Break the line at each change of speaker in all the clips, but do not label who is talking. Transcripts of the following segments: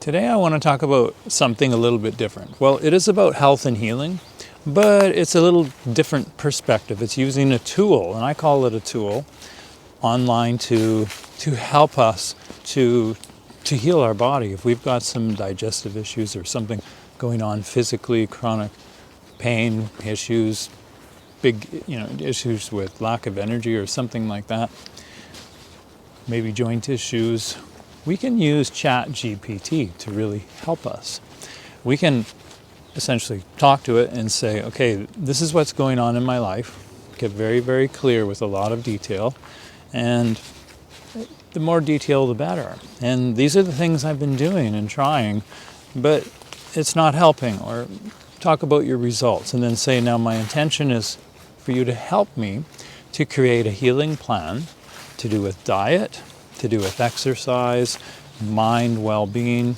Today I want to talk about something a little bit different. Well, it is about health and healing, but it's a little different perspective. It's using a tool, and I call it a tool, online to help us to heal our body. If we've got some digestive issues or something going on physically, chronic pain issues, big issues with lack of energy or something like that, maybe joint issues, we can use ChatGPT to really help us. We can essentially talk to it and say, okay, this is what's going on in my life, get very, very clear with a lot of detail, and the more detail the better. And these are the things I've been doing and trying, but it's not helping. Or talk about your results and then say, now my intention is for you to help me to create a healing plan to do with diet, to do with exercise, mind well-being,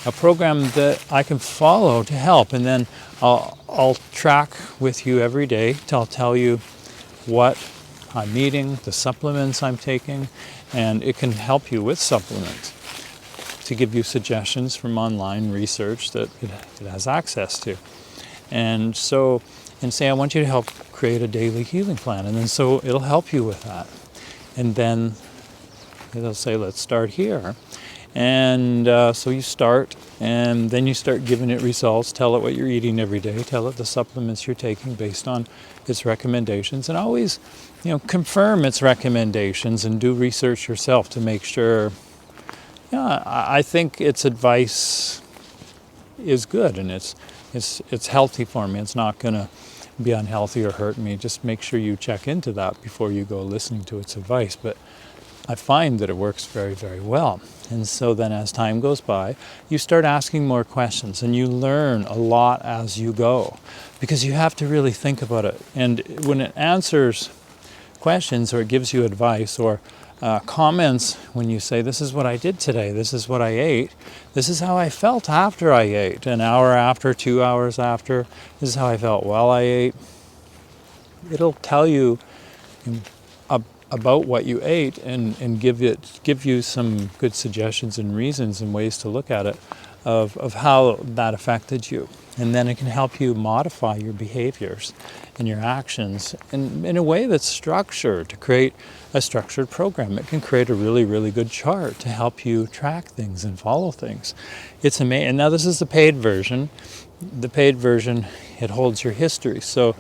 a program that I can follow to help. And then I'll track with you every day to tell you what I'm eating, the supplements I'm taking, and it can help you with supplements to give you suggestions from online research that it has access to. And say, I want you to help create a daily healing plan. And then so it'll help you with that. And then it'll say, let's start here. And so you start, and then you start giving it results, tell it what you're eating every day, tell it the supplements you're taking based on its recommendations, and always, confirm its recommendations and do research yourself to make sure. I think its advice is good, and it's healthy for me. It's not going to be unhealthy or hurt me. Just make sure you check into that before you go listening to its advice. But I find that it works very, very well. And so then as time goes by, you start asking more questions and you learn a lot as you go, because you have to really think about it. And when it answers questions or it gives you advice or comments, when you say, this is what I did today, this is what I ate, this is how I felt after I ate, an hour after, 2 hours after, this is how I felt while I ate, it'll tell you about what you ate and give you some good suggestions and reasons and ways to look at it of how that affected you. And then it can help you modify your behaviors and your actions in a way that's structured, to create a structured program. It can create a really, really good chart to help you track things and follow things. It's amazing. And now this is the paid version. The paid version, it holds your history. So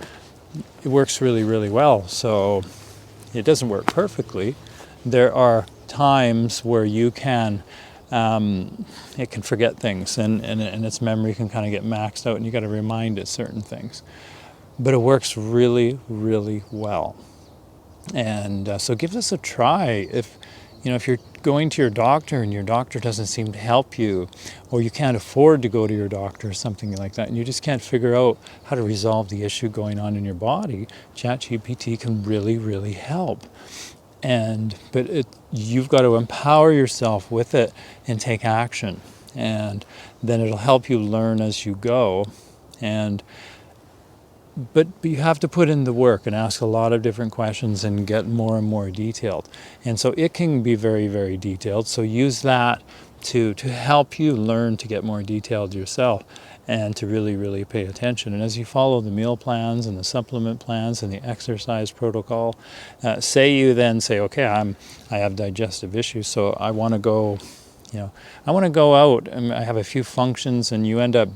it works really, really well. So it doesn't work perfectly. There are times where you can, it can forget things and its memory can kind of get maxed out and you got to remind it certain things. But it works really, really well. And so give this a try. If you're going to your doctor and your doctor doesn't seem to help you, or you can't afford to go to your doctor or something like that, and you just can't figure out how to resolve the issue going on in your body, ChatGPT can really, really help. But you've got to empower yourself with it and take action. And then it'll help you learn as you go. But you have to put in the work and ask a lot of different questions and get more and more detailed. And so it can be very, very detailed. So use that to help you learn to get more detailed yourself and to really, really pay attention. And as you follow the meal plans and the supplement plans and the exercise protocol, you then say, okay, I have digestive issues, so I want to go, out and I have a few functions, and you end up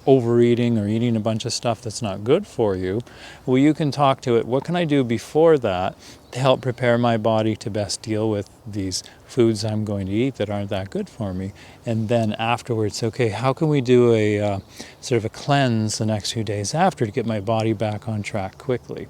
overeating or eating a bunch of stuff that's not good for you. Well, you can talk to it, what can I do before that to help prepare my body to best deal with these foods I'm going to eat that aren't that good for me? And then afterwards, okay, how can we do a sort of a cleanse the next few days after to get my body back on track quickly?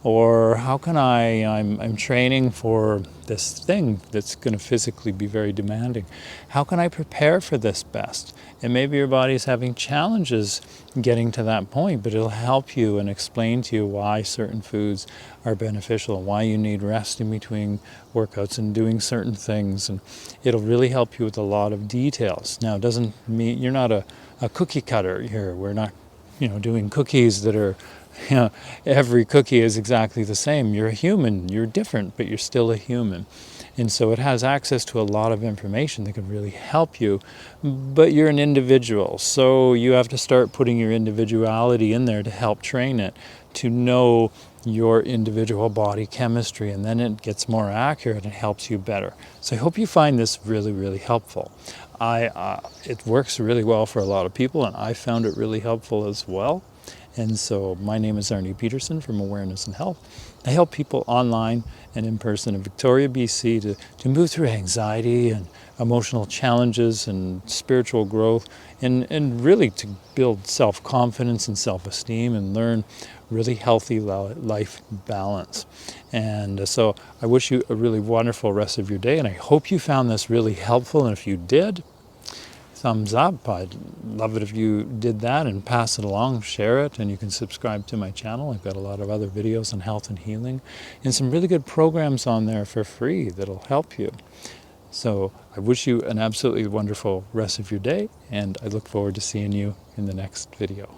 Or how can I'm training for this thing that's going to physically be very demanding. How can I prepare for this best? And maybe your body's having challenges getting to that point, but it'll help you and explain to you why certain foods are beneficial, why you need rest in between workouts and doing certain things. And it'll really help you with a lot of details. Now, it doesn't mean you're not a cookie cutter here. We're not, doing cookies that are, every cookie is exactly the same. You're a human, you're different, but you're still a human. And so it has access to a lot of information that can really help you. But you're an individual, so you have to start putting your individuality in there to help train it to know your individual body chemistry, and then it gets more accurate and helps you better. So I hope you find this really, really helpful. It works really well for a lot of people, and I found it really helpful as well. And so my name is Arnie Peterson from Awareness and Health. I help people online and in person in Victoria, BC to move through anxiety and emotional challenges and spiritual growth, and really to build self-confidence and self-esteem and learn really healthy life balance. And so I wish you a really wonderful rest of your day, and I hope you found this really helpful. And if you did, thumbs up. I'd love it if you did that and pass it along, share it, and you can subscribe to my channel. I've got a lot of other videos on health and healing and some really good programs on there for free that'll help you. So I wish you an absolutely wonderful rest of your day, and I look forward to seeing you in the next video.